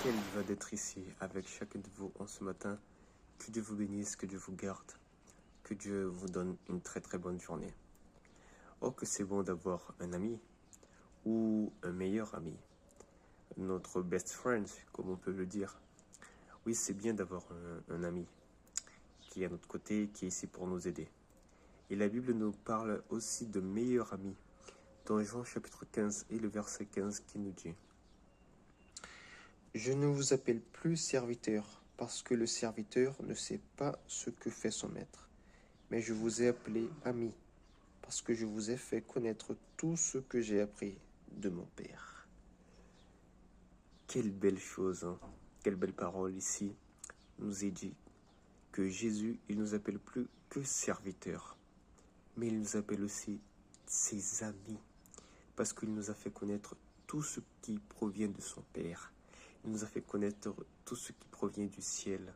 Quelle joie d'être ici avec chacun de vous en ce matin. Que Dieu vous bénisse, que Dieu vous garde, que Dieu vous donne une très très bonne journée. Oh, que c'est bon d'avoir un ami ou un meilleur ami, notre best friend, comme on peut le dire. Oui, c'est bien d'avoir un ami qui est à notre côté, qui est ici pour nous aider. Et la Bible nous parle aussi de meilleur ami dans Jean chapitre 15 et le verset 15 qui nous dit: Je ne vous appelle plus serviteur, parce que le serviteur ne sait pas ce que fait son maître. Mais je vous ai appelé ami, parce que je vous ai fait connaître tout ce que j'ai appris de mon Père. Quelle belle chose, hein? Quelle belle parole ici nous est dit que Jésus, il nous appelle plus que serviteurs, mais il nous appelle aussi ses amis, parce qu'il nous a fait connaître tout ce qui provient de son Père. Il nous a fait connaître tout ce qui provient du ciel.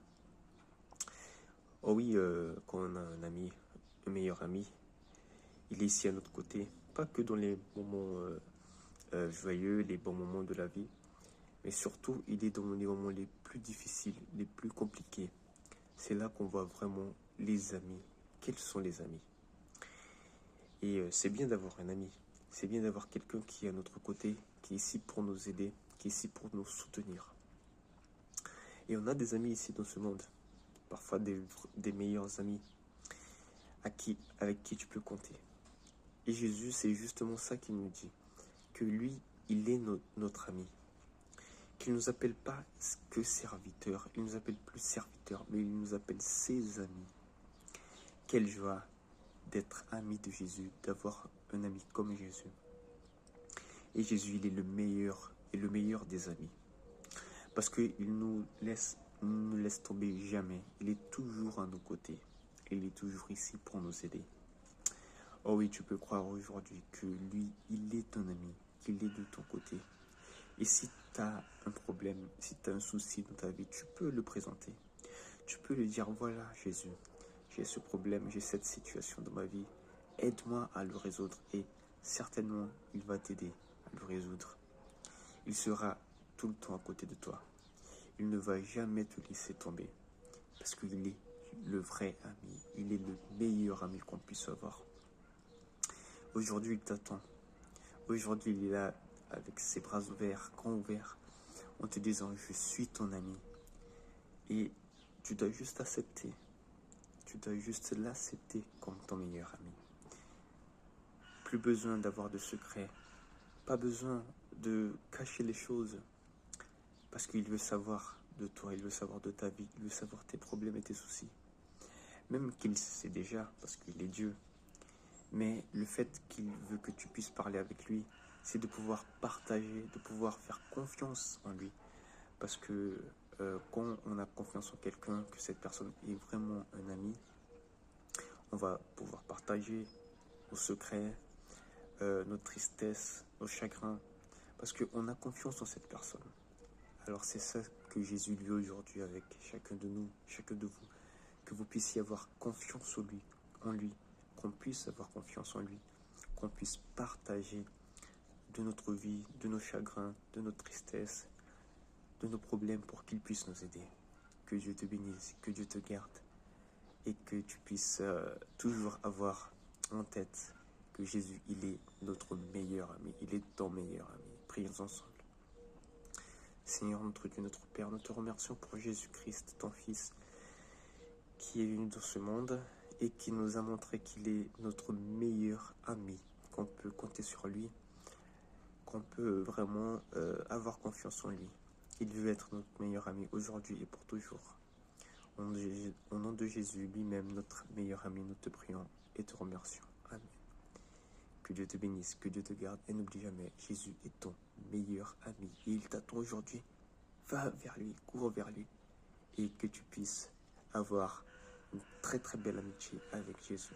Oh oui, quand on a un ami, un meilleur ami, il est ici à notre côté, pas que dans les moments joyeux, les bons moments de la vie, mais surtout, il est dans les moments les plus difficiles, les plus compliqués. C'est là qu'on voit vraiment les amis. Quels sont les amis? Et c'est bien d'avoir un ami. C'est bien d'avoir quelqu'un qui est à notre côté, qui est ici pour nous aider, qui est ici pour nous soutenir. Et on a des amis ici dans ce monde, parfois des meilleurs amis avec qui tu peux compter. Et Jésus, c'est justement ça qu'il nous dit, que lui, il est notre ami, qu'il ne nous appelle pas que serviteurs, il ne nous appelle plus serviteurs, mais il nous appelle ses amis. Quelle joie d'être ami de Jésus, d'avoir un ami comme Jésus. Et Jésus, il est le meilleur et le meilleur des amis. Parce qu'il ne nous laisse tomber jamais. Il est toujours à nos côtés. Il est toujours ici pour nous aider. Oh oui, tu peux croire aujourd'hui que lui, il est ton ami, qu'il est de ton côté. Et si tu as un problème, si tu as un souci dans ta vie, tu peux le présenter. Tu peux lui dire: voilà Jésus, j'ai ce problème, j'ai cette situation dans ma vie. Aide-moi à le résoudre. Et certainement, il va t'aider à le résoudre. Il sera tout le temps à côté de toi. Il ne va jamais te laisser tomber. Parce qu'il est le vrai ami. Il est le meilleur ami qu'on puisse avoir. Aujourd'hui, il t'attend. Aujourd'hui, il est là avec ses bras ouverts, grands ouverts, en te disant: je suis ton ami. Et tu dois juste accepter. Tu dois juste l'accepter comme ton meilleur ami. Plus besoin d'avoir de secrets. Pas besoin de cacher les choses. Parce qu'il veut savoir de toi, il veut savoir de ta vie, il veut savoir tes problèmes et tes soucis. Même qu'il sait déjà, parce qu'il est Dieu. Mais le fait qu'il veut que tu puisses parler avec lui, c'est de pouvoir partager, de pouvoir faire confiance en lui. Parce que quand on a confiance en quelqu'un, que cette personne est vraiment un ami, on va pouvoir partager nos secrets, nos tristesses, nos chagrins, parce qu'on a confiance en cette personne. Alors c'est ça que Jésus lui aujourd'hui avec chacun de nous, chacun de vous, que vous puissiez avoir confiance en lui, qu'on puisse avoir confiance en lui, qu'on puisse partager de notre vie, de nos chagrins, de nos tristesses, de nos problèmes pour qu'il puisse nous aider. Que Dieu te bénisse, que Dieu te garde et que tu puisses toujours avoir en tête que Jésus, il est notre meilleur ami, il est ton meilleur ami. Prions ensemble. Seigneur, notre Dieu, notre Père, nous te remercions pour Jésus-Christ, ton Fils, qui est venu dans ce monde et qui nous a montré qu'il est notre meilleur ami, qu'on peut compter sur lui, qu'on peut vraiment avoir confiance en lui. Il veut être notre meilleur ami aujourd'hui et pour toujours. Au nom de Jésus, lui-même, notre meilleur ami, nous te prions et te remercions. Amen. Que Dieu te bénisse, que Dieu te garde et n'oublie jamais, Jésus est ton meilleur ami. Et il t'attend aujourd'hui. Va vers lui, cours vers lui et que tu puisses avoir une très très belle amitié avec Jésus.